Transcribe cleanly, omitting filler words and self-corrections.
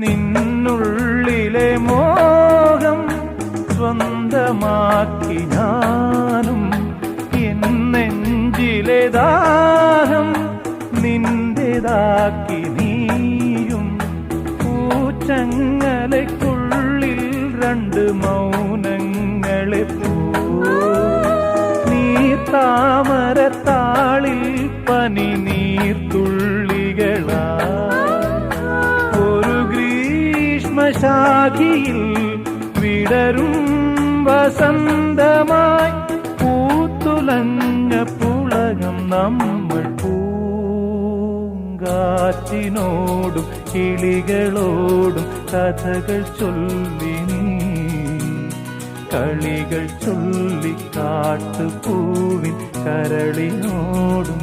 നിന്നുള്ളിലെ മോഹം സ്വന്തമാക്കി ഞാനും, എന്നെഞ്ചിലെ ദാഹം നിന്റേതാക്കി നീയും. പൂച്ചങ്ങലയ്ക്കുള്ളിൽ രണ്ട് മൗനങ്ങളെ താമരത്താളിൽ പനി നീർത്തുള്ളികളാ. ഒരു ഗ്രീഷ്മശാഖിയിൽ വിടരും വസന്തമായി പൂത്തുലഞ്ഞ പുളകം നമ്മൾ. പൂങ്കാറ്റിനോടും കിളികളോടും കഥകൾ ചൊല്ലി നീ, കളികൾ ചൊല്ലി കാട്ടുപൂവിൻ കരളിനോടും.